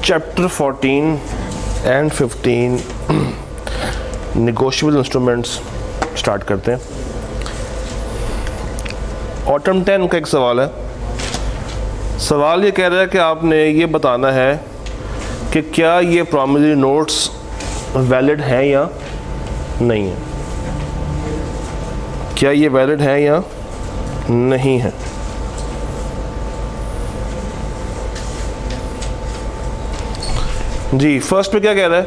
Chapter 14 and 15 negotiable instruments start करते हैं। Autumn 10 का एक सवाल है। सवाल ये कह रहा है कि आपने ये बताना है कि क्या ये प्रॉमिसरी नोट्स वैलिड हैं या नहीं है, क्या ये वैलिड है या नहीं है। जी, फर्स्ट पे क्या कह रहा है,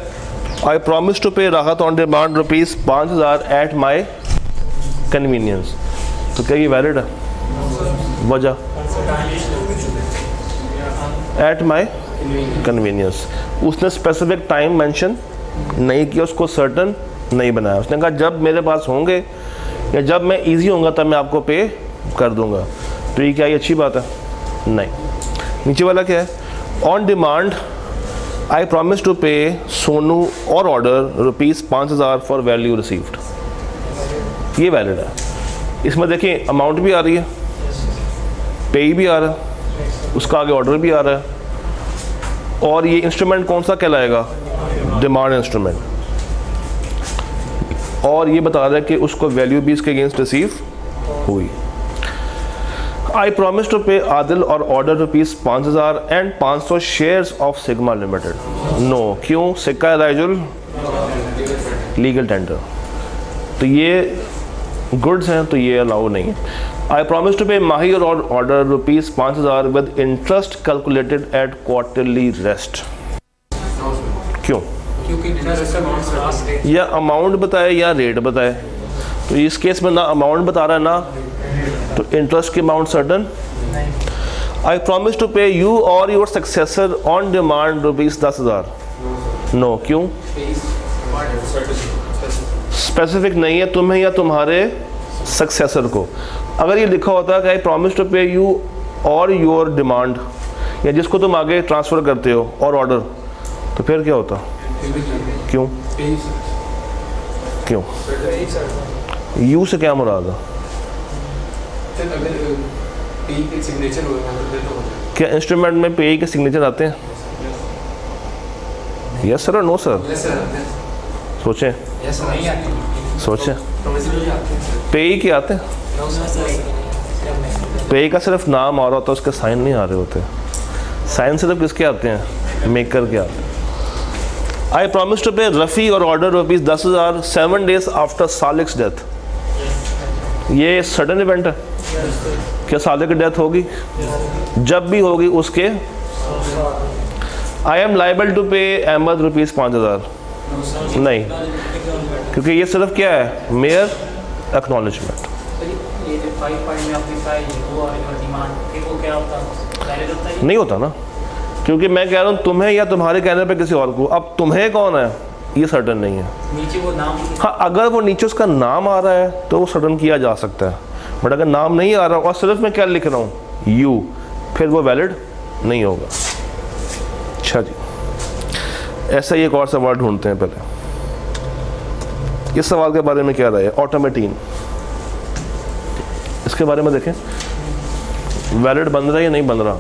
आई प्रॉमिस टू पे राहत on demand ₹5000 at my convenience. तो क्या ये वैलिड है? वजह एट माई कन्वीनियंस। उसने स्पेसिफिक टाइम मेंशन नहीं किया, उसको सर्टन नहीं बनाया। उसने कहा जब मेरे पास होंगे या जब मैं इजी होऊंगा तब मैं आपको पे कर दूंगा। तो ये क्या ये अच्छी बात है? नहीं। नीचे वाला क्या है, on demand I promise to pay Sonu or order ₹5000 for value received. ये वैलिड है। इसमें देखिए अमाउंट भी आ रही है, पे भी आ रहा है, उसका आगे ऑर्डर भी आ रहा है, और ये इंस्ट्रूमेंट कौन सा कहलाएगा? Demand instrument. और ये बता रहा है कि उसको वैल्यू भी इसके अगेंस्ट रिसीव हुई। आई promise to pay Adil or order ₹5000 and 500 shares of Sigma limited. No, क्यों? सिक्का राइजुल लीगल टेंडर, तो ये गुड्स हैं तो ये अलाउ नहीं है। आई प्रॉमिस टू पे माही और order ₹5000 with interest calculated at quarterly rest. क्यों? या अमाउंट बताए या रेट बताए। तो इस केस में ना अमाउंट बता रहा है ना तो इंटरेस्ट की amount certain. I promise to pay you or your successor on demand ₹10,000। No, क्यों? स्पेसिफिक नहीं है, तुम्हें या तुम्हारे सक्सेसर को। अगर ये लिखा होता है कि आई promise to pay you or your demand, या जिसको तुम आगे ट्रांसफ़र करते हो, और ऑर्डर, तो फिर क्या होता? क्यों? क्यों? यू से क्या मुराद है? क्या इंस्ट्रूमेंट में पे के सिग्नेचर आते हैं? यस सर और नो सर? सोचें सोचें। पे के आते हैं? पे का सिर्फ नाम आ रहा होता है, उसके साइन नहीं आ रहे होते। साइन सिर्फ किसके आते हैं? मेकर के आते हैं। आई प्रॉमिस टू पे रफ़ी और ऑर्डर ₹10,000 7 days आफ्टर सालिक्स डेथ। ये सडन इवेंट है। क्या सालिक की डेथ होगी? जब भी होगी उसके। आई एम लाइबल टू पे अहमद ₹5,000। नहीं, क्योंकि ये सिर्फ क्या है? Mayor acknowledgement. नहीं होता ना, क्योंकि मैं कह रहा हूँ तुम्हें या तुम्हारे कहने पे किसी और को। अब तुम्हें कौन है ये सर्टन नहीं है। नीचे वो नाम, हाँ, अगर वो नीचे उसका नाम आ रहा है तो वो सर्टन किया जा सकता है, बट अगर नाम नहीं आ रहा और सिर्फ मैं क्या लिख रहा हूँ यू, फिर वो वैलिड नहीं होगा। अच्छा जी, ऐसा ही एक और सवाल ढूंढते हैं। पहले इस सवाल के बारे में क्या रहा है? ऑटोमेटीन, इसके बारे में देखें, वैलिड बन रहा है या नहीं बन रहा।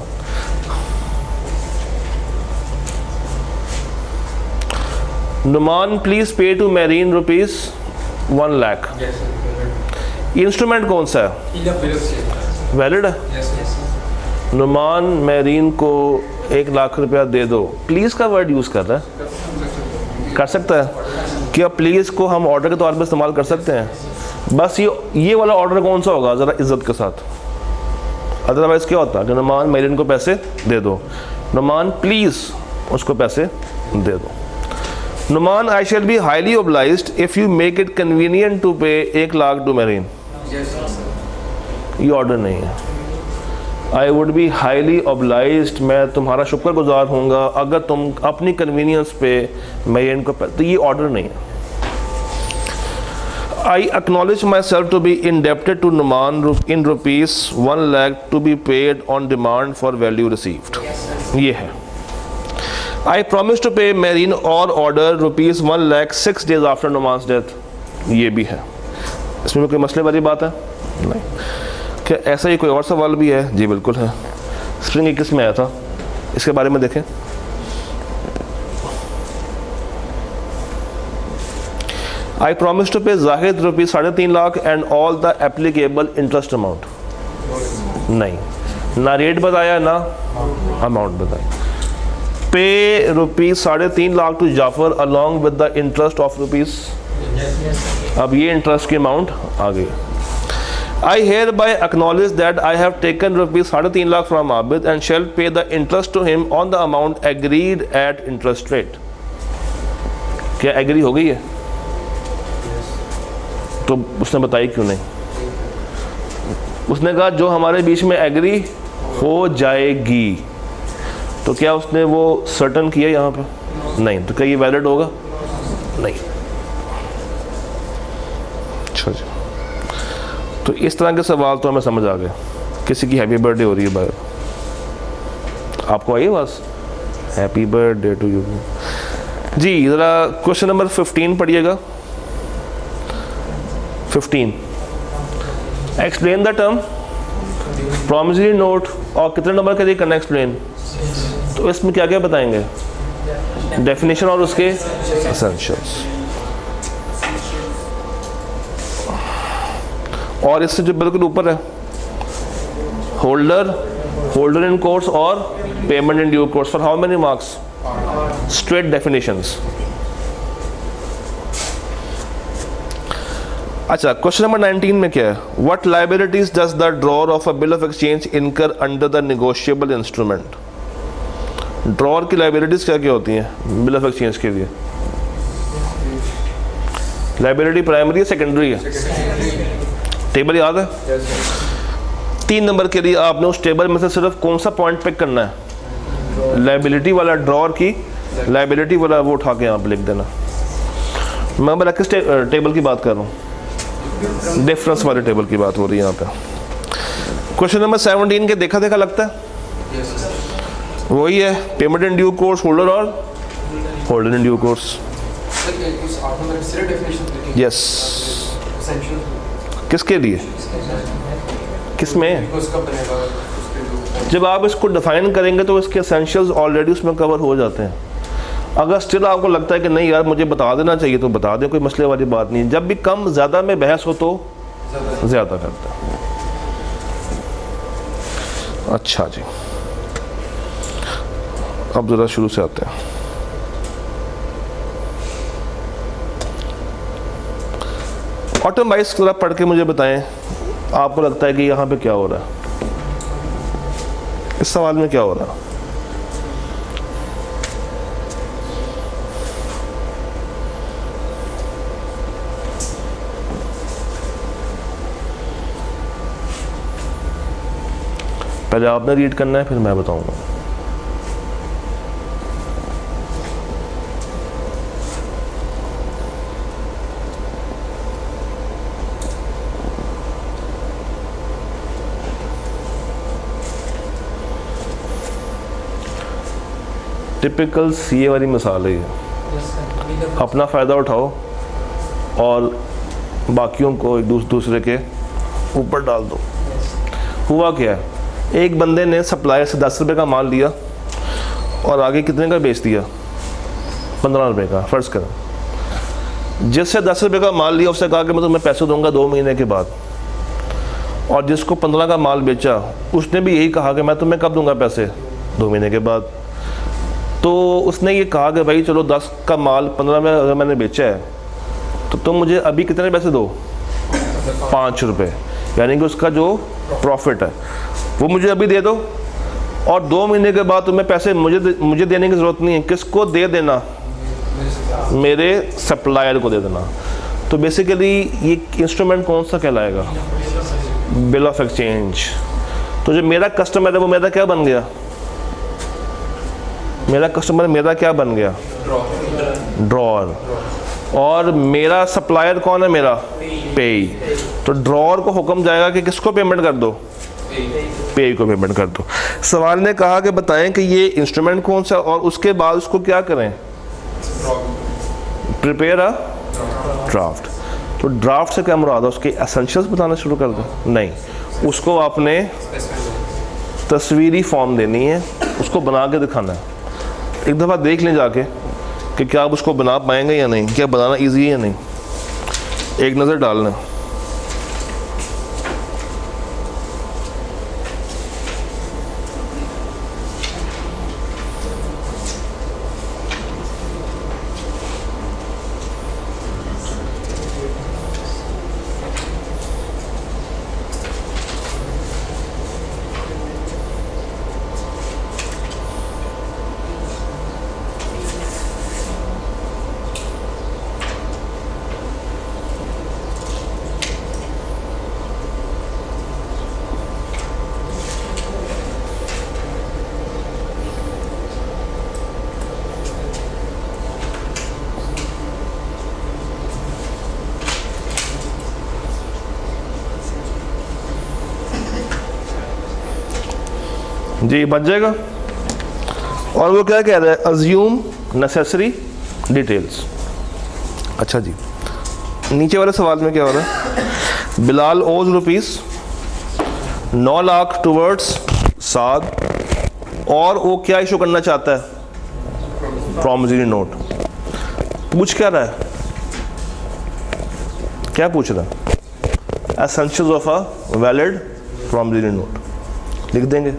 Numan please pay to Mareen ₹1 lakh. Instrument कौन सा है? वैलिड है। नुमान मेरीन को ₹1 लाख दे दो। प्लीज का वर्ड यूज कर रहा है, कर सकता है। क्या प्लीज को हम ऑर्डर के तौर पर इस्तेमाल कर सकते हैं? बस ये वाला ऑर्डर कौन सा होगा जरा इज्जत के साथ। अदरवाइज क्या होता है कि नुमान मेरीन को पैसे दे दो, नुमान प्लीज उसको पैसे दे दो। Numan I shall be highly obliged if you make it convenient to pay ₹1 lakh to Mareen. ये ऑर्डर नहीं है। I would be highly obliged, मैं तुम्हारा शुक्रगुजार होऊंगा अगर तुम अपनी कन्वीनियंस पे मेरीन को पैसे, तो ये ऑर्डर नहीं है। I acknowledge myself to be indebted to Numan in ₹1 lakh to be paid on demand for value received. ये है। आई प्रॉमिस टू पे मेरीन or order ₹1 lakh 6 days after नुमान्स डेथ। ये भी है। इसमें कोई मसले वाली बात है? नहीं। क्या ऐसा ही कोई और सवाल भी है? जी बिल्कुल है। स्प्रिंग किस में आया था, इसके बारे में देखें। आई promise to pay Zahid rupees 3.5 lakh and all the applicable interest amount. नहीं, ना रेट बताया ना अमाउंट बताया। Pay rupees 3.5 lakh to Jafar along with the interest of rupees. अब ये इंटरेस्ट की अमाउंट आ गई। I hereby acknowledge that I have taken rupees 3.5 lakh from Abid and shall pay the interest to him on the amount agreed at interest rate. क्या agree हो गई है? तो उसने बताई क्यों नहीं? उसने कहा जो हमारे बीच में एग्री हो जाएगी। तो क्या उसने वो सर्टन किया यहाँ पे? नहीं। तो क्या ये वैलिड होगा? नहीं। अच्छा जी, तो इस तरह के सवाल तो हमें समझ आ गए। किसी की हैप्पी बर्थडे हो रही है बाहर, आपको आई बस हैप्पी बर्थडे टू यू जी। ज़रा क्वेश्चन नंबर 15 पढ़िएगा। 15, explain the term promissory note. और कितने नंबर के लिए करना एक्सप्लेन? तो इसमें क्या क्या बताएंगे? डेफिनेशन और उसके एसेंशियल्स। और इससे जो बिल्कुल ऊपर है होल्डर इन कोर्स और payment in due course. For how many marks? Straight definitions. अच्छा, क्वेश्चन नंबर 19 में क्या है? What liabilities does the drawer of a bill of exchange incur under the negotiable instrument. Drawer की liabilities क्या क्या होती हैं बिल ऑफ एक्सचेंज के लिए? लायबिलिटी प्राइमरी है सेकेंडरी है? टेबल याद है? 3 नंबर के लिए आपने उस टेबल में से सिर्फ कौन सा पॉइंट पिक करना है? लायबिलिटी वाला, ड्रॉअर की लायबिलिटी वाला वो उठा के आप लिख देना। मैं किस टेबल की बात कर रहा हूँ? डिफरेंस वाले टेबल की बात हो रही है यहाँ पे। क्वेश्चन नंबर 17 के देखा देखा लगता है? वही है, payment in due course, holder और holder in due course. Yes, किसके लिए? किसमें? जब आप इसको डिफाइन करेंगे तो इसके एसेंशियल्स ऑलरेडी उसमें कवर हो जाते हैं। अगर स्टिल आपको लगता है कि नहीं यार मुझे बता देना चाहिए तो बता दें, कोई मसले वाली बात नहीं। जब भी कम ज़्यादा में बहस हो तो ज़्यादा करता है। अच्छा जी, अब ज़रा शुरू से आते हैं। ऑटोमाइज ज़रा पढ़ के मुझे बताएं, आपको लगता है कि यहाँ पे क्या हो रहा है? इस सवाल में क्या हो रहा है? पहले आपने रीड करना है, फिर मैं बताऊंगा। टिपिकल सीए वाली मिसाल है ये। अपना फ़ायदा उठाओ और बाकियों को एक दूसरे के ऊपर डाल दो। हुआ क्या है, एक बंदे ने सप्लायर से 10 रुपये का माल लिया और आगे कितने का बेच दिया? 15 रुपये का। फ़र्ज़ करें जिससे 10 रुपये का माल लिया उससे कहा कि मैं तुम्हें पैसे दूंगा 2 महीने के बाद, और जिसको 15 का माल बेचा उसने भी यही कहा कि मैं तुम्हें कब दूंगा पैसे? 2 महीने के बाद। तो उसने ये कहा कि भाई चलो 10 का माल 15 में अगर मैंने बेचा है तो तुम मुझे अभी कितने पैसे दो? 5 रुपये, यानी कि उसका जो प्रॉफिट है वो मुझे अभी दे दो, और 2 महीने के बाद तुम्हें पैसे मुझे देने की ज़रूरत नहीं है। किसको दे देना? मेरे सप्लायर को दे देना। तो बेसिकली ये इंस्ट्रूमेंट कौन सा कहलाएगा? Bill of exchange. तो जो मेरा कस्टमर है वो मेरा क्या बन गया? मेरा कस्टमर मेरा क्या बन गया? ड्रॉअर। और मेरा सप्लायर कौन है? मेरा पेई। तो ड्रॉअर को हुक्म जाएगा कि किसको पेमेंट कर दो? पेई को पेमेंट कर दो। सवाल ने कहा कि बताएं कि ये इंस्ट्रूमेंट कौन सा, और उसके बाद उसको क्या करें? Prepare a draft. तो ड्राफ्ट से क्या मुराद है? उसके एसेंशियल्स बताना शुरू कर दो? नहीं, उसको आपने तस्वीरी फॉर्म देनी है, उसको बना के दिखाना है। एक दफ़ा देख लें जाके कि क्या आप उसको बना पाएंगे या नहीं, क्या बनाना ईजी है या नहीं। एक नज़र डाल लें। जी बच जाएगा। और वो क्या कह रहा है, अज्यूम नेसेसरी डिटेल्स। अच्छा जी, नीचे वाले सवाल में क्या हो रहा है, बिलाल ओज ₹9 लाख टूवर्ड्स साद, और वो क्या इशू करना चाहता है, प्रॉमिसरी नोट। पूछ क्या रहा है, क्या पूछ रहा है, essentials of a valid promissory note लिख देंगे।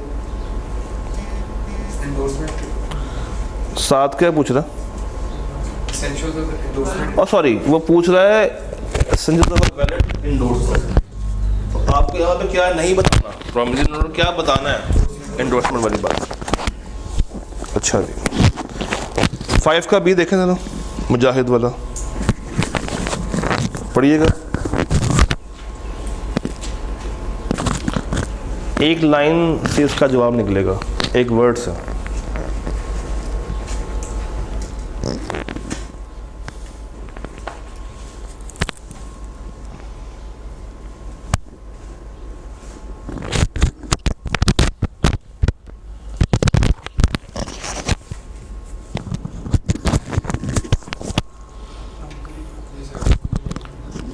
साथ क्या पूछ रहा, और सॉरी वो पूछ रहा है essentials of a valid endorsement. आपको यहाँ पे क्या नहीं बताना, प्रॉमिसरी नोट क्या बताना है, एंडोर्समेंट वाली बात। अच्छा जी, 5 का बी देखें जरा, मुजाहिद वाला पढ़िएगा। एक लाइन से इसका जवाब निकलेगा, एक वर्ड से।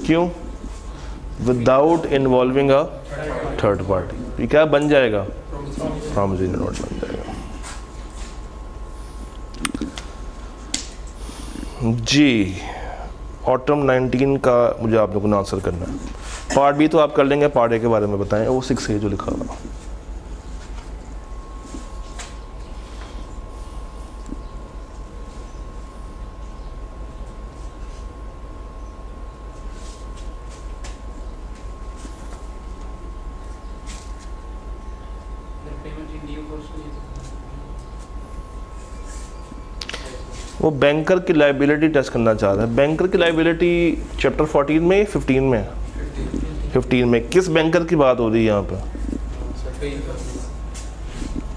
क्यों, without involving a third party. ये क्या बन जाएगा, प्रॉमिसरी नोट बन जाएगा। जी, ऑटम 19 का मुझे आप लोगों ने आंसर करना है। पार्ट बी तो आप कर लेंगे, पार्ट ए के बारे में बताएं, वो 6 है जो लिखा हुआ। वो बैंकर की लायबिलिटी टेस्ट करना चाह रहा है। बैंकर की लायबिलिटी चैप्टर 14 में 15 में 15 में किस बैंकर की बात हो रही है यहाँ पे,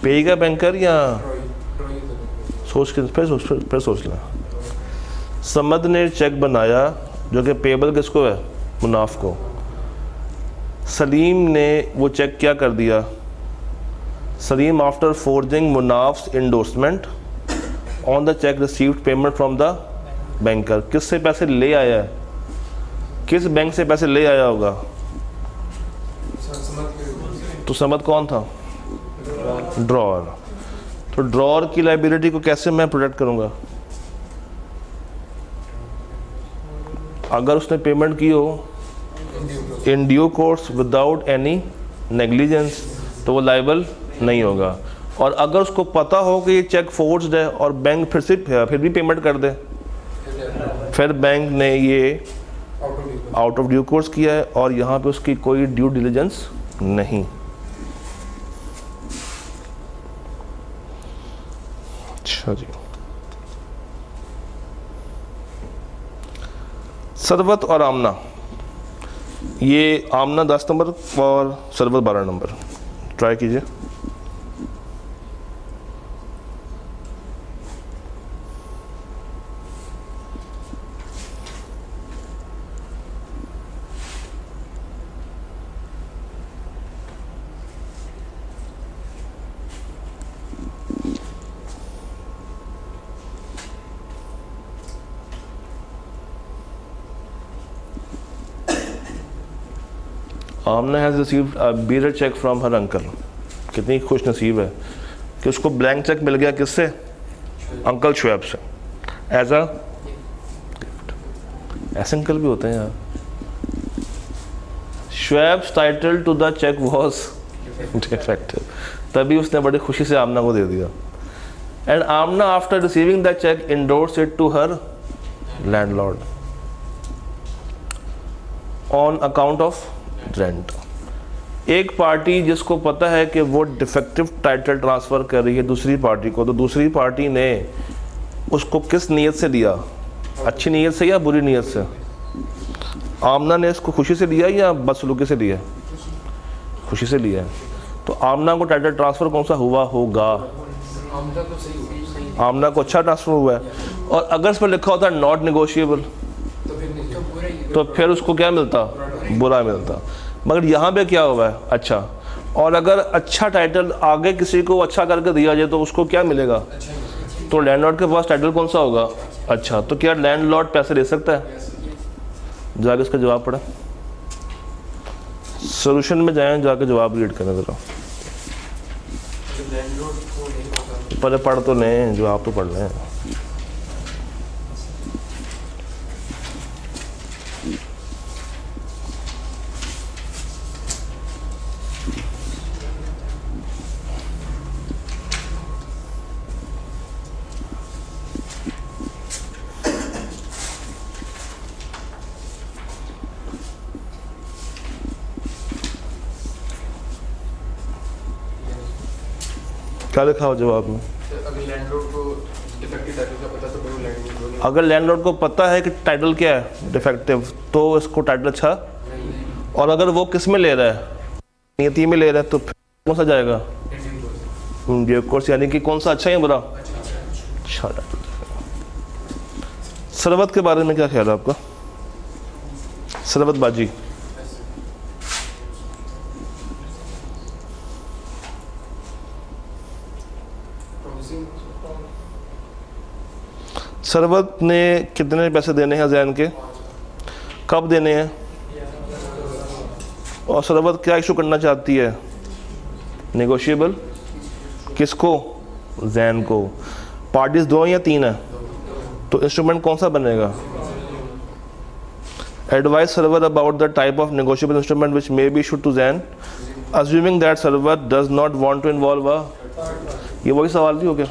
पे का बैंकर या सोच के फिर सोच लें। समद ने चेक बनाया जो कि पेबल किसको है, मुनाफ को। सलीम ने वो चेक क्या कर दिया, Salim after forging Munaf's endorsement on the cheque received payment from the banker. किससे पैसे ले आया है, किस बैंक से पैसे ले आया होगा, तो समद कौन था, ड्रॉअर। तो ड्रॉअर की लायबिलिटी को कैसे मैं प्रोटेक्ट करूंगा, अगर उसने पेमेंट की हो इन due course without any negligence तो वो लायबल नहीं होगा। और अगर उसको पता हो कि ये चेक फोर्ज्ड है और बैंक फिर भी पेमेंट कर दे, फिर बैंक ने ये आउट ऑफ ड्यू कोर्स किया है और यहाँ पे उसकी कोई ड्यू डिलिजेंस नहीं। अच्छा जी, सरवत और आमना, ये आमना 10 नंबर और सरवत 12 नंबर। ट्राई कीजिए। Aamna has received a bearer cheque from her uncle. कितनी खुश नसीब है कि उसको ब्लैंक चेक मिल गया, किससे, अंकल शुएब से, एज अ गिफ्ट। ऐसे अंकल भी होते हैं यार, Shoaib's title to the cheque was defective, तभी उसने बड़ी खुशी से आमना को दे दिया। And Aamna after receiving the cheque endorse it to her landlord on account of rent. एक पार्टी जिसको पता है कि वो डिफेक्टिव टाइटल ट्रांसफ़र कर रही है दूसरी पार्टी को, तो दूसरी पार्टी ने उसको किस नीयत से दिया, अच्छी नीयत से या बुरी नीयत से? आमना ने इसको खुशी से लिया या बदसलूकी से लिया? खुशी से लिया। तो आमना को टाइटल ट्रांसफ़र कौन सा हुआ होगा? आमना को अच्छा ट्रांसफ़र हुआ है। और अगर इस पर लिखा होता नॉट नेगोशिएबल तो फिर उसको क्या मिलता? बुरा मिलता। मगर यहाँ पे क्या हुआ है? अच्छा। और अगर अच्छा टाइटल आगे किसी को अच्छा करके दिया जाए तो उसको क्या मिलेगा? तो लैंडलॉर्ड के पास टाइटल कौन सा होगा? अच्छा। तो क्या लैंडलॉर्ड पैसे ले सकता है? जाके इसका जवाब पढ़ें, सोल्यूशन में जाएं, जाके जवाब रीड करें ज़रा। पहले पढ़ तो लें, जवाब तो पढ़ लें। क्या लिखा हो जवाब में? अगर लैंडलॉर्ड को पता है कि टाइटल क्या है डिफेक्टिव, तो इसको टाइटल अच्छा। और अगर वो किस में ले रहा है, नियति में ले रहा है, तो फिर कौन सा जाएगा? ये कोर्स, यानी कि कौन सा अच्छा है बुरा? अच्छा। सरबत के बारे में क्या ख्याल है आपका? सरबत बाजी, सरबत ने कितने पैसे देने हैं जैन के, कब देने हैं, और सरबत क्या इशू करना चाहती है? नेगोशिएबल। किसको? जैन को। पार्टीज 2 या 3 है, तो इंस्ट्रूमेंट कौन सा बनेगा? Advise Sarwar about the type of negotiable instrument which may be issued to Jain assuming that Sarwar does not want to involve a. ये वही सवाल भी हो गया।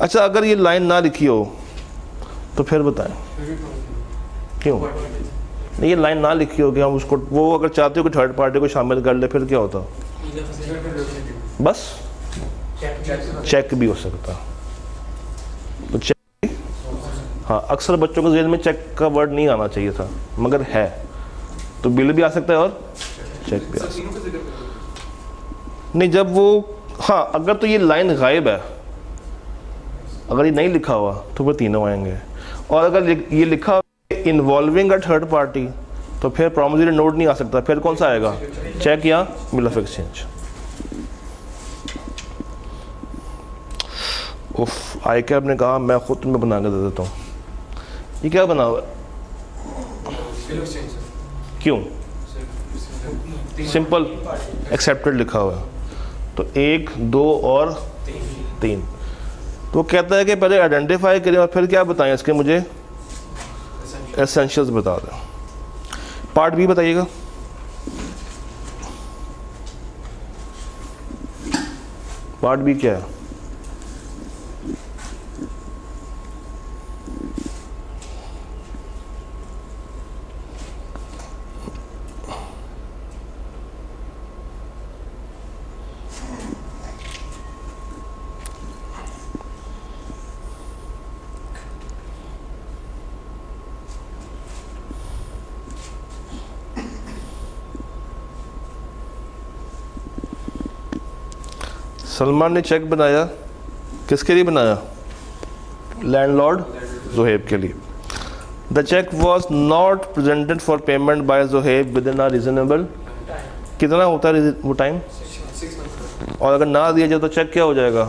अच्छा, अगर ये लाइन ना लिखी हो तो फिर बताएं क्यों? नहीं, ये लाइन ना लिखी हो कि हम उसको, वो अगर चाहते हो कि थर्ड पार्टी को शामिल कर ले, फिर क्या होता? बस चेक भी हो सकता। तो चेक, हाँ, अक्सर बच्चों के जेल में चेक का वर्ड नहीं आना चाहिए था, मगर है, तो बिल भी आ सकता है और चेक भी आ सकता है। नहीं, जब वो, हाँ, अगर तो ये लाइन गायब है, अगर ये नहीं लिखा हुआ तो फिर तीनों आएंगे। और अगर ये लिखा इन्वॉल्विंग अ थर्ड पार्टी, तो फिर प्रॉमिसरी नोट नहीं आ सकता, फिर कौन सा आएगा? चेक या बिल ऑफ एक्सचेंज। उफ, आई कैब ने कहा मैं खुद तुम्हें बना के दे देता हूँ। ये क्या बना हुआ है? क्यों? सिंपल एक्सेप्टेड लिखा हुआ है, तो 1, 2 और 3। तो वो कहता है कि पहले आइडेंटिफाई करें और फिर क्या बताएं इसके, मुझे एसेंशियल्स बता दें। पार्ट बी बताइएगा। पार्ट बी क्या है? सलमान ने चेक बनाया, किसके लिए बनाया? लैंडलॉर्ड ज़ुहैब के लिए। The cheque was not presented for payment by Zuhaib within a reasonable, कितना होता है वो टाइम? और अगर ना दिया जाए तो चेक क्या हो जाएगा?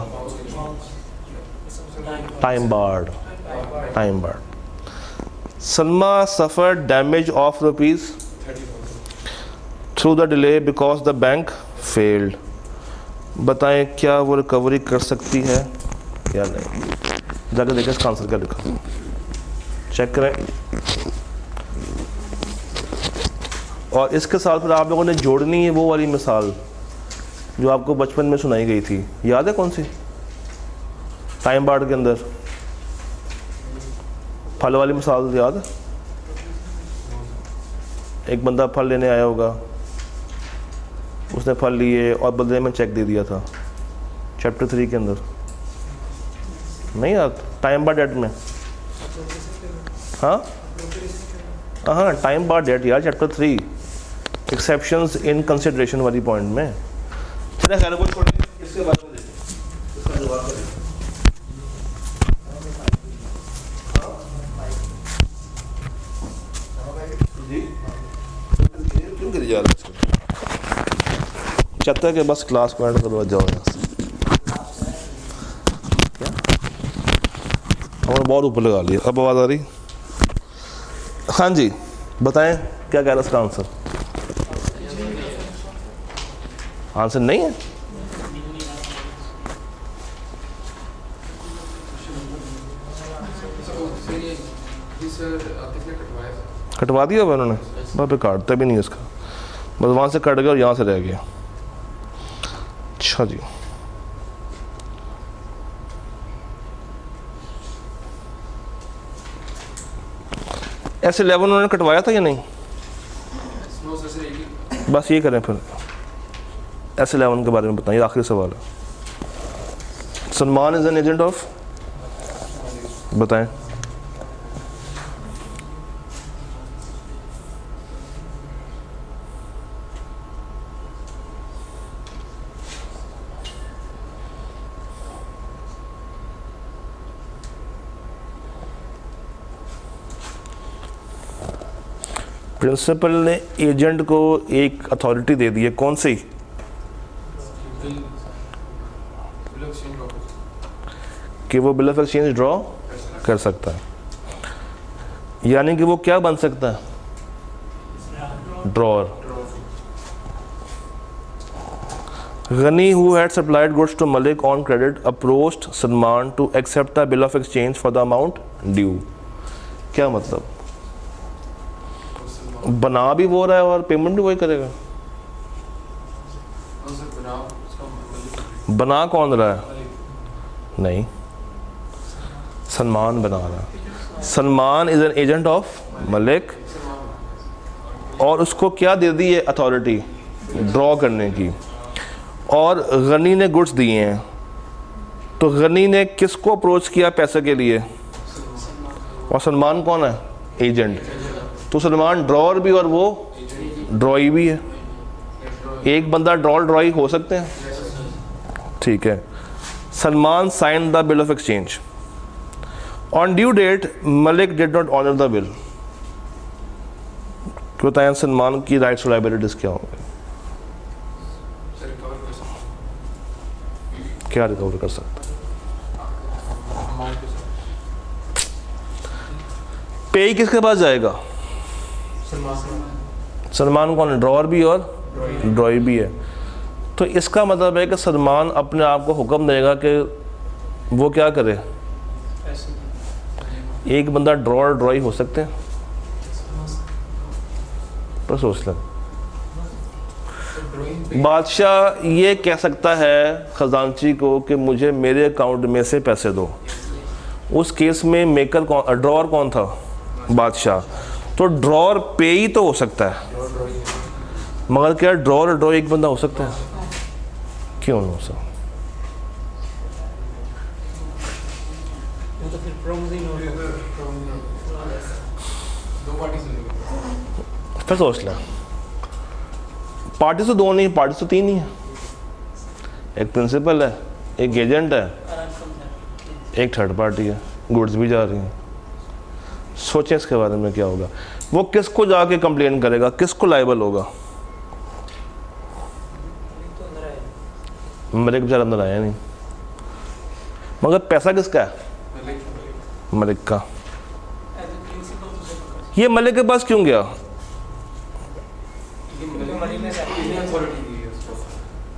Time barred. Time barred. Salma suffer damage of rupees through the delay because the bank failed. बताएं क्या वो रिकवरी कर सकती है या नहीं? जाकर देखें इसका आंसर क्या लिखा, चेक करें। और इसके साथ फिर आप लोगों ने जोड़नी है वो वाली मिसाल जो आपको बचपन में सुनाई गई थी, याद है कौन सी? टाइम बार्ड के अंदर फल वाली मिसाल याद है? एक बंदा फल लेने आया होगा, उसने फल लिए और बदले में चेक दे दिया था, चैप्टर 3 के अंदर, नहीं याद? टाइम बाय डेट में, हाँ हाँ टाइम बाय डेट यार, चैप्टर 3 एक्सेप्शंस इन कंसिडरेशन वाली पॉइंट में। चलिए खैर कोई छोड़ इसके बारे में इसका जवाब करें। जी क्यों गिर जा रहा है इसको? चाहता है कि बस क्लास को एंड करवा जाओ यहाँ से। क्या हमने बहुत ऊपर लगा लिया, अब आवाज़ आ रही? हाँ जी बताएं क्या कह रहा है इसका आंसर? आंसर नहीं है? कटवा दिया हुआ उन्होंने, वहाँ पे काटता भी नहीं इसका, बस वहाँ से कट गया और यहाँ से रह गया। अच्छा जी S11 उन्होंने कटवाया था या नहीं? बस ये करें फिर, S11 के बारे में बताइए, आखिरी सवाल है। Salman is an agent of, बताएं। प्रिंसिपल ने एजेंट को एक अथॉरिटी दे दी है, कौन सी? कि वो बिल ऑफ एक्सचेंज ड्रॉ कर सकता है, यानी कि वो क्या बन सकता है? Drawer. Gani who had supplied goods to Malik on credit approached Salman to accept the bill of exchange for the amount due. क्या मतलब? बना भी वो रहा है और पेमेंट भी वही करेगा? बना कौन रहा है? नहीं, सलमान बना रहा है। Salman is an agent of Malik और उसको क्या दे दी है अथॉरिटी? ड्रॉ करने की। और गनी ने गुड्स दिए हैं, तो गनी ने किसको अप्रोच किया पैसे के लिए? और सलमान कौन है? एजेंट। तो सलमान ड्रॉअर भी और वो ड्रॉई भी है। एक बंदा ड्रॉअर ड्रॉई हो सकते हैं, ठीक है। Salman sign the bill of exchange on due date, Malik did not honour the bill. बताएं सलमान की राइट्स और लायबिलिटीज क्या होंगे? क्या रिकवर कर सकता? पे किसके पास जाएगा? सलमान कौन है? ड्रॉअर भी और ड्रॉई भी है। तो इसका मतलब है कि सलमान अपने आप को हुक्म देगा कि वो क्या करे? एक बंदा ड्रॉअर ड्रॉई हो सकते हैं? पर सोच लें, बादशाह ये कह सकता है खजांची को कि मुझे मेरे अकाउंट में से पैसे दो। उस केस में मेकर कौन, ड्रॉअर कौन था? बादशाह। तो ड्रॉअर पे ही तो हो सकता है, मगर क्या ड्रॉअर और ड्रॉ एक बंदा हो सकता है? क्यों नहीं हो सकता? फिर सोच लें, पार्टी तो दो नहीं, पार्टी तो तीन ही है। एक प्रिंसिपल है, एक एजेंट है, एक थर्ड पार्टी है, गुड्स भी जा रही हैं। सोचें इसके बारे में क्या होगा? वो किसको जाके कंप्लेन करेगा? किसको लायबल होगा? मलिक बेचारा अंदर आया नहीं, मगर पैसा किसका है? मलिक का। ये मलिक के पास क्यों गया?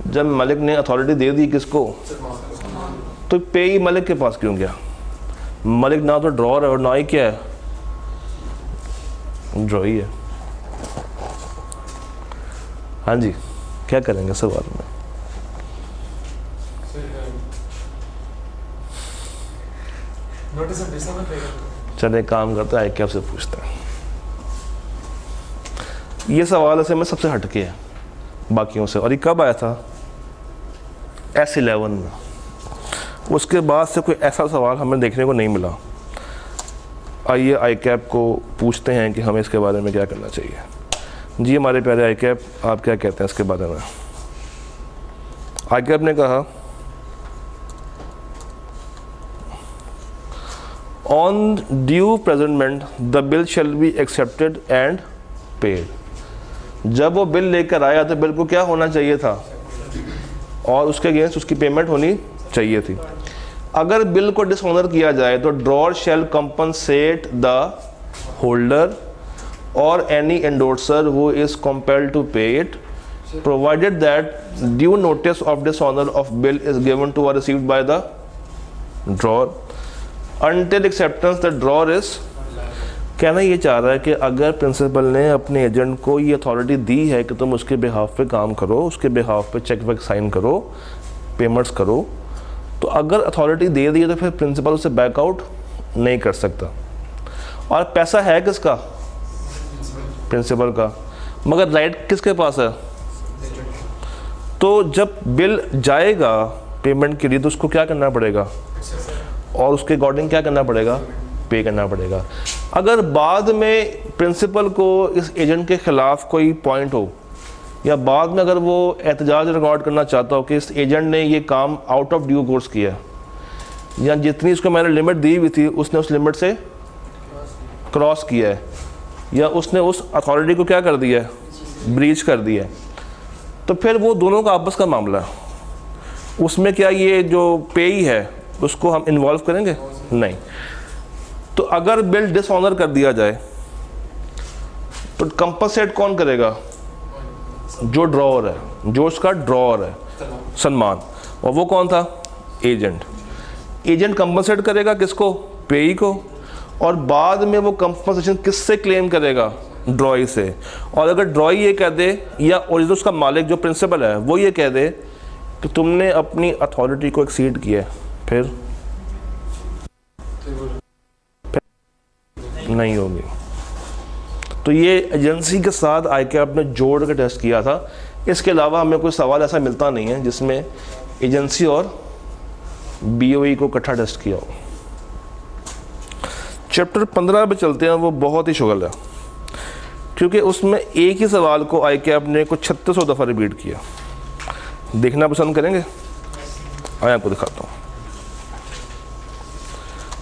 जब मलिक ने अथॉरिटी दे दी किसको, तो पे ही मलिक के पास क्यों गया? मलिक ना तो ड्रॉअर है और ना ही क्या है, ड्रॉई है। हाँ जी, क्या करेंगे सवाल में? चले काम करते हैं, ICAP से पूछते हैं। ये सवाल ऐसे में सबसे हटके है बाकियों से, और ये कब आया था? S11 में। उसके बाद से कोई ऐसा सवाल हमें देखने को नहीं मिला। आइए ICAP को पूछते हैं कि हमें इसके बारे में क्या करना चाहिए। जी हमारे प्यारे ICAP, आप क्या कहते हैं इसके बारे में? ICAP ने कहा on due presentment the bill shall be accepted and paid. जब वो बिल लेकर आया तो बिल को क्या होना चाहिए था, और उसके अगेंस्ट उसकी पेमेंट होनी चाहिए थी। अगर बिल को डिसऑनर किया जाए तो drawer shall compensate the holder और any endorser who is compelled to pay it, provided that due notice of dishonour of bill is given to और received by the drawer until acceptance the drawer is। कहना ये चाह रहा है कि अगर principal ने अपने एजेंट को ये अथॉरिटी दी है कि तुम उसके बिहाफ पे काम करो, उसके बिहाफ पे चेक वेक साइन करो, पेमेंट्स करो, तो अगर अथॉरिटी दे दी है तो फिर प्रिंसिपल उसे बैकआउट नहीं कर सकता। और पैसा है किसका? प्रिंसिपल का, मगर राइट किसके पास है? तो जब बिल जाएगा पेमेंट के लिए तो उसको क्या करना पड़ेगा, और उसके अकॉर्डिंग क्या करना पड़ेगा? पे करना पड़ेगा। अगर बाद में प्रिंसिपल को इस एजेंट के ख़िलाफ़ कोई पॉइंट हो, या बाद में अगर वो एहतजाज रिकॉर्ड करना चाहता हो कि इस एजेंट ने ये काम आउट ऑफ ड्यू कोर्स किया, या जितनी उसको मैंने लिमिट दी हुई थी उसने उस लिमिट से क्रॉस किया है, या उसने उस अथॉरिटी को क्या कर दिया है? ब्रीच कर दिया है, तो फिर वो दोनों का आपस का मामला है। उसमें क्या ये जो पेई है उसको हम इन्वॉल्व करेंगे? नहीं। तो अगर बिल डिसऑनर कर दिया जाए तो कंपनसेट कौन करेगा? जो ड्रॉअर है, जो उसका ड्रॉअर है, सलमान। और वो कौन था? एजेंट। एजेंट कंपनसेट करेगा किसको? पेई को। और बाद में वो कंपनसेशन किससे क्लेम करेगा? ड्रॉई से। और अगर ड्रॉई ये कह दे, या ओरिजिनल उसका मालिक जो प्रिंसिपल है वो ये कह दे कि तुमने अपनी अथॉरिटी को एक्सीड किया है, फिर नहीं होगी। तो ये एजेंसी के साथ ICAP ने जोड़ के टेस्ट किया था। इसके अलावा हमें कोई सवाल ऐसा मिलता नहीं है जिसमें एजेंसी और BOE को इकट्ठा टेस्ट किया हो। चैप्टर 15 पे चलते हैं, वो बहुत ही शुगल है क्योंकि उसमें एक ही सवाल को ICAP ने कुछ 3600 दफ़ा रिपीट किया। देखना पसंद करेंगे? आइए आपको दिखाता हूँ।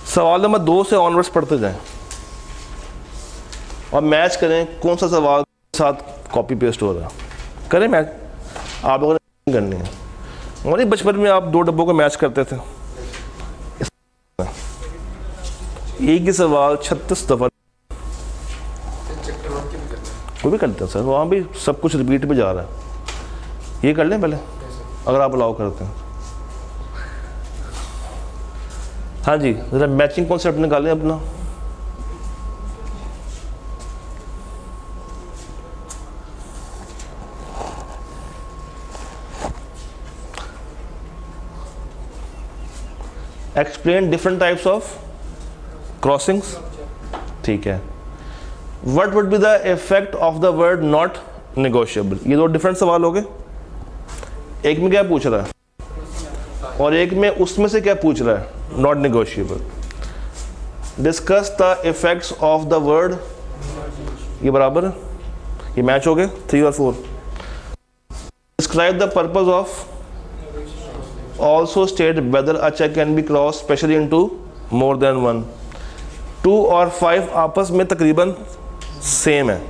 सवाल नंबर 2 से ऑनवर्ड्स पढ़ते जाएं और मैच करें कौन सा सवाल के साथ कॉपी पेस्ट हो रहा है। करें मैच, आप लोगों ने करनी है। हमारे बचपन में आप 2 डब्बों को मैच करते थे, एक ही सवाल 36 दफ़ा। वो भी करते हैं सर, वहाँ भी सब कुछ रिपीट पे जा रहा है। ये कर लें पहले, अगर आप अलाउ करते हैं। हाँ जी, ज़रा मैचिंग कॉन्सेप्ट निकालें अपना। Explain different types of crossings. ठीक है। What would be the effect of the word not negotiable. ये 2 डिफरेंट सवाल हो गए। एक में क्या पूछ रहा है और एक में उसमें से क्या पूछ रहा है? Not negotiable. Discuss the effects of the word, ये बराबर है, ये मैच हो गए 3 और 4। Describe the purpose of, also state whether a cheque can be cross specially into more than 1। 2 और 5 आपस में तकरीबन सेम है।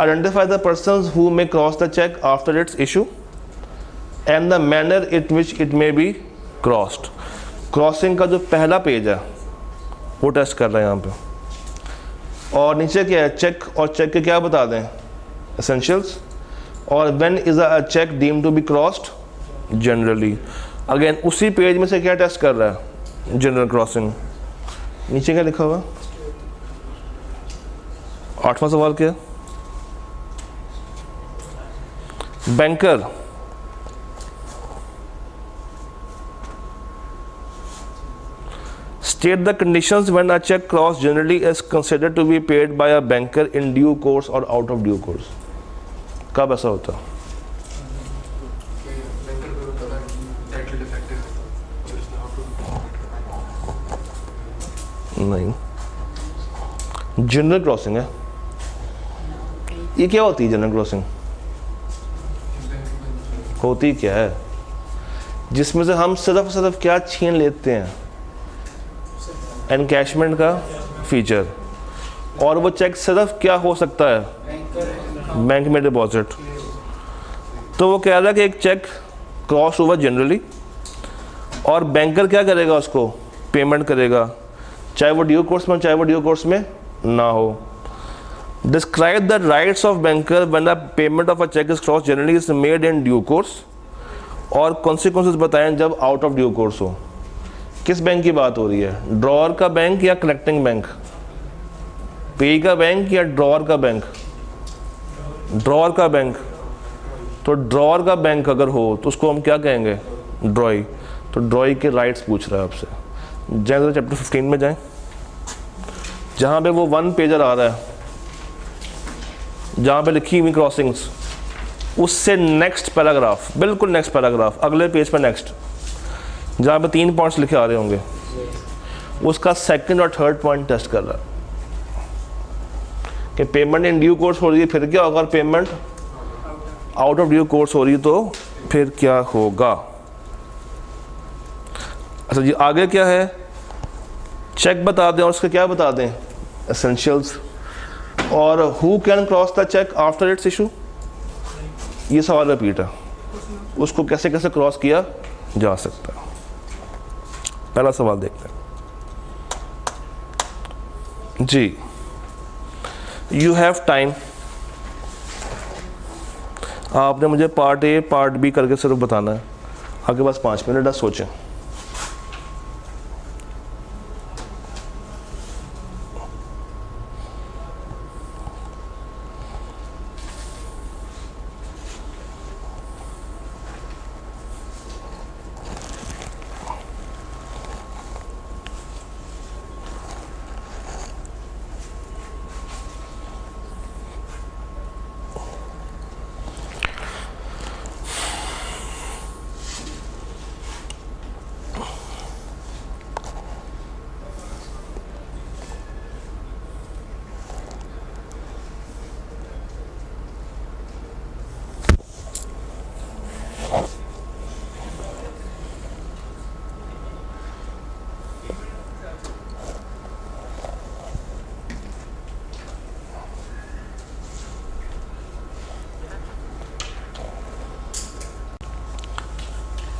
Identify the persons who may cross the check after its issue and the manner in which it may be crossed। Crossing का जो पहला page है वो टेस्ट कर रहे हैं यहाँ पे। और नीचे क्या है? चेक, और चेक के क्या बता दें? एसेंशियल्स। और when is a cheque deemed to be crossed? Generally. Again उसी पेज में से क्या टेस्ट कर रहा है? General crossing. नीचे क्या लिखा हुआ? 8वां सवाल क्या? Banker state the conditions when a check cross generally is considered to be paid by a banker in due course or out of due course. कब ऐसा होता है? नहीं, जनरल क्रॉसिंग है ये। क्या होती है जनरल क्रॉसिंग? होती क्या है? जिसमें से हम सिर्फ क्या छीन लेते हैं? एनकैशमेंट का फीचर। और वो चेक सिर्फ क्या हो सकता है? बैंक में डिपॉजिट। तो वो कह रहा है कि एक चेक क्रॉस हुआ जनरली और बैंकर क्या करेगा? उसको पेमेंट करेगा, चाहे वो ड्यू कोर्स में चाहे वो ड्यू कोर्स में ना हो। Describe the rights of banker when the payment of a cheque is cross generally is made in due course, और कॉन्सिक्वेंसेस बताएं जब आउट ऑफ ड्यू कोर्स हो। किस बैंक की बात हो रही है? ड्रॉअर का बैंक या कलेक्टिंग बैंक? पे का बैंक या ड्रॉअर का बैंक? ड्रॉअर का बैंक। तो ड्रॉअर का बैंक अगर हो तो उसको हम क्या कहेंगे? ड्रॉई। तो ड्रॉई के राइट्स पूछ रहा है आपसे। जाए चैप्टर 15 में जाएं, जहाँ पे वो 1 पेजर आ रहा है, जहाँ पे लिखी हुई क्रॉसिंग्स, उससे नेक्स्ट पैराग्राफ, बिल्कुल नेक्स्ट पैराग्राफ, अगले पेज पर नेक्स्ट, जहाँ पे 3 पॉइंट्स लिखे आ रहे होंगे, उसका सेकंड और थर्ड पॉइंट टेस्ट कर रहा है कि पेमेंट इन ड्यू कोर्स हो रही है, फिर क्या होगा? Payment out of due course हो रही है तो फिर क्या होगा? अच्छा जी, आगे क्या है? चेक बता दें और उसके क्या बता दें? एसेंशियल्स। और who can cross the cheque after its issue? ये सवाल रिपीट है, उसको कैसे कैसे क्रॉस किया जा सकता है। पहला सवाल देखते हैं जी। यू हैव टाइम, आपने मुझे पार्ट ए पार्ट बी करके सिर्फ बताना है। आपके पास 5 मिनट है, सोचें।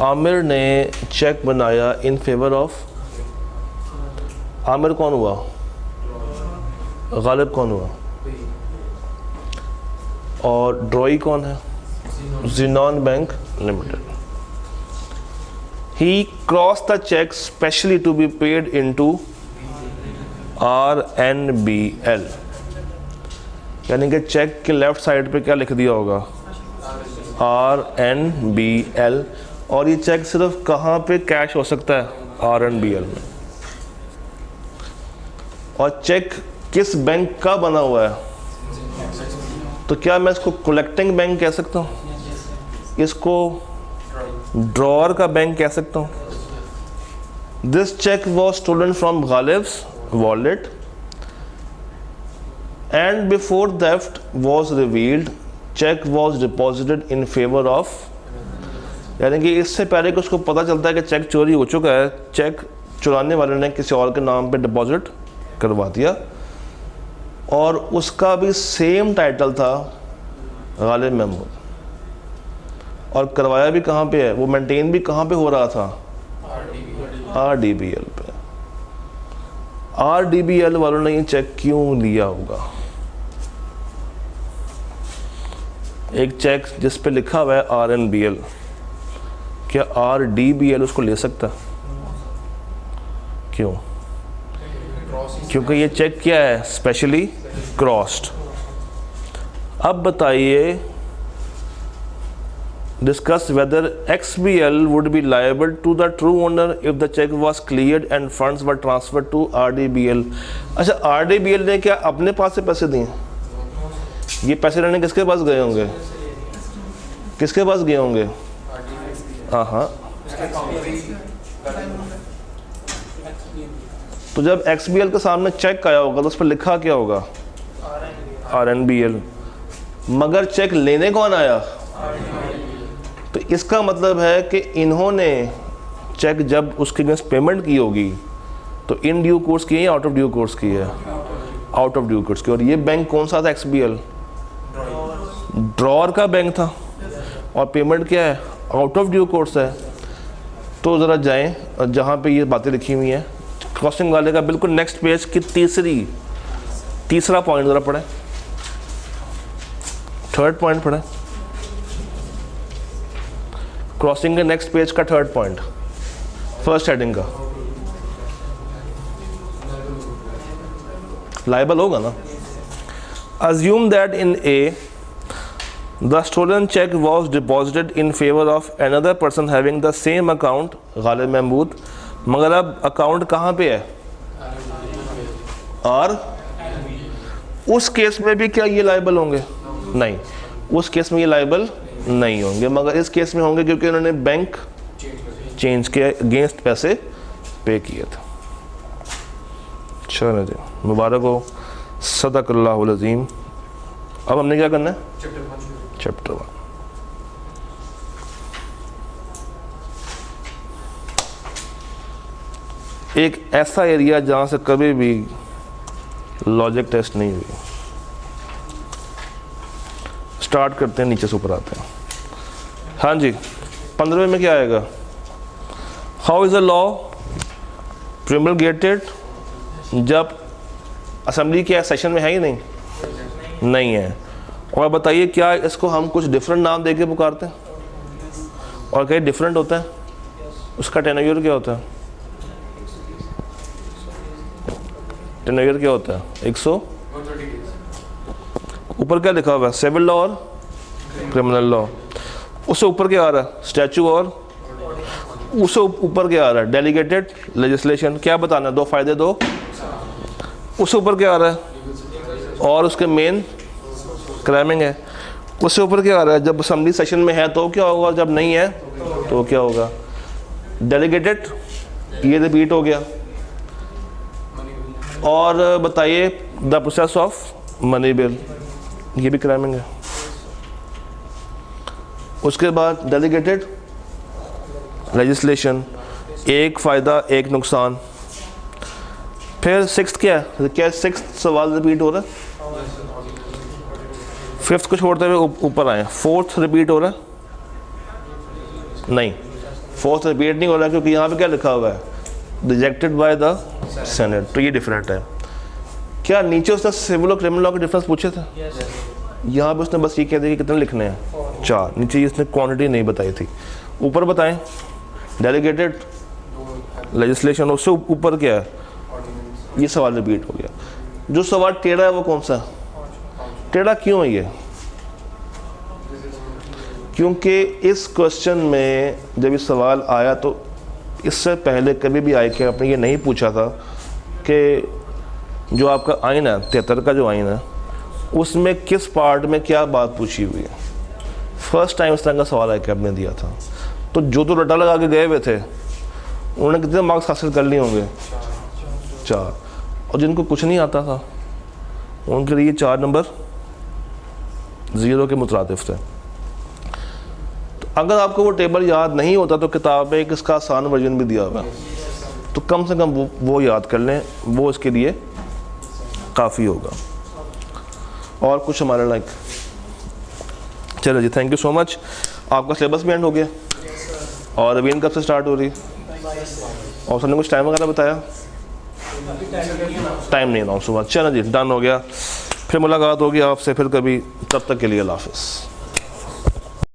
आमिर ने चेक बनाया इन फेवर ऑफ, आमिर कौन हुआ? गालिब कौन हुआ? और ड्रॉई कौन है? Xenon bank limited. He cross the cheque specially to be paid into RNBL, यानी कि चेक के लेफ्ट साइड पे क्या लिख दिया होगा? RNBL। और ये चेक सिर्फ कहाँ पे कैश हो सकता है? RNBL में। और चेक किस बैंक का बना हुआ है? तो क्या मैं इसको कलेक्टिंग बैंक कह सकता हूँ? इसको ड्रॉअर का बैंक कह सकता हूँ? This cheque was stolen from Ghalib's wallet and before theft was revealed cheque was deposited in favour of, यानी कि इससे पहले कि उसको पता चलता है कि चेक चोरी हो चुका है, चेक चुराने वाले ने किसी और के नाम पे डिपॉजिट करवा दिया, और उसका भी सेम टाइटल था गालिब मेंबर, और करवाया भी कहाँ पे है? वो मेंटेन भी कहाँ पे हो रहा था? RDBL पे। RDBL वालों ने ये चेक क्यों लिया होगा? एक चेक जिस पे लिखा हुआ है RNBL, क्या RDBL उसको ले सकता? क्यों? क्योंकि ये चेक क्या है? Specially crossed. अब बताइए discuss whether XBL would be liable to the true owner if the check was cleared and funds were transferred to RDBL. अच्छा, RDBL ने क्या अपने पास से पैसे दिए? ये पैसे लेने किसके पास गए होंगे? किसके पास गए होंगे? हाँ, तो जब XBL के सामने चेक आया होगा तो उस पर लिखा क्या होगा? RNBL। मगर चेक लेने कौन आया? तो इसका मतलब है कि इन्होंने चेक जब उसके अगेंस्ट पेमेंट की होगी तो इन ड्यू कोर्स की है या आउट ऑफ ड्यू कोर्स की है? आउट ऑफ ड्यू कोर्स की। और ये बैंक कौन सा था? XBL ड्रॉअर का बैंक था और पेमेंट क्या है? आउट ऑफ ड्यू कोर्स है। तो ज़रा जाएं जहाँ पे ये बातें लिखी हुई हैं, क्रॉसिंग वाले का बिल्कुल नेक्स्ट पेज की तीसरा पॉइंट ज़रा पढ़ें, थर्ड पॉइंट पढ़ें, क्रॉसिंग के नेक्स्ट पेज का थर्ड पॉइंट, फर्स्ट हेडिंग का। लायबल होगा ना? Assume that in A, the stolen check was deposited in favor of another person having the same account, Ghalib Mahmood, मगर अब अकाउंट कहाँ पे है? और उस केस में भी क्या ये लायबल होंगे? नहीं, उस केस में ये लायबल नहीं होंगे, मगर इस केस में होंगे क्योंकि उन्होंने बैंक चेंज के अगेंस्ट पैसे पे किए थे। चलो जी, मुबारक हो, सदक़ल्लाहुल अज़ीम। अब हमने क्या करना है? चैप्टर 1। एक ऐसा एरिया जहाँ से कभी भी लॉजिक टेस्ट नहीं हुई। स्टार्ट करते हैं, नीचे से ऊपर आते हैं। हाँ जी, 15वें में क्या आएगा? How is a law promulgated? जब असेंबली के सेशन में है ही नहीं है। और बताइए क्या इसको हम कुछ डिफरेंट नाम देके पुकारते हैं और कहीं डिफरेंट होता है? उसका टेन्योर क्या होता है? टेन्योर क्या होता है? 100 ऊपर क्या लिखा हुआ है? सिविल लॉ और क्रिमिनल लॉ। उससे ऊपर क्या आ रहा है? स्टैचू। और उससे ऊपर क्या आ रहा है? Delegated legislation. क्या बताना है? 2 फायदे 2। उससे ऊपर क्या आ रहा है? और उसके मेन क्राइमिंग है। उससे ऊपर क्या आ रहा है? जब असेंबली सेशन में है तो क्या होगा, जब नहीं है तो क्या होगा? डेलीगेटेड, ये रिपीट हो गया। और बताइए the process of money bill, ये भी क्राइमिंग है। उसके बाद डेलीगेटेड लेजिस्लेशन, एक फ़ायदा एक नुकसान। फिर सिक्स्थ क्या है? क्या सिक्स्थ सवाल रिपीट हो रहा है? फिफ्थ को छोड़ते हुए ऊपर आए। फोर्थ रिपीट हो रहा है? नहीं, फोर्थ रिपीट नहीं हो रहा क्योंकि यहाँ पे क्या लिखा हुआ है? Rejected by the senate. तो ये डिफरेंट है। क्या नीचे उसने सिविल और क्रिमिनल लॉ के डिफरेंस पूछे थे? यहाँ पे उसने बस ये कह दिया कि कितने लिखने हैं? 4। नीचे इसने क्वांटिटी नहीं बताई थी। ऊपर बताएं डेलीगेटेड लेजिस्लेशन। उससे ऊपर क्या है? ये सवाल रिपीट हो गया। जो सवाल टेढ़ा है वो कौन सा? टेढ़ा क्यों है ये? क्योंकि इस क्वेश्चन में जब ये सवाल आया तो इससे पहले कभी भी आई के आपने ये नहीं पूछा था कि जो आपका आइन है 73 का जो आइन है उसमें किस पार्ट में क्या बात पूछी हुई है। फर्स्ट टाइम इस तरह का सवाल आया कि आपने दिया था। तो जो तो रटा लगा के गए हुए थे उन्होंने कितने मार्क्स हासिल कर लिए होंगे? 4। और जिनको कुछ नहीं आता था उनके लिए 4 नंबर 0 के मुतरादिफ थे। तो अगर आपको वो टेबल याद नहीं होता तो किताब में एक इसका आसान वर्जन भी दिया हुआ है, तो कम से कम वो याद कर लें, वो इसके लिए काफ़ी होगा। और कुछ हमारे लाइक चलो जी, थैंक यू सो मच। आपका सिलेबस भी एंड हो गया और रिवीजन कब से स्टार्ट हो रही है? और सर ने कुछ टाइम वगैरह बताया? टाइम नहीं ना सुबह। चलो जी, डन हो गया। फिर मुलाकात होगी आपसे फिर कभी, तब तक के लिए अल्लाह हाफ़िज़।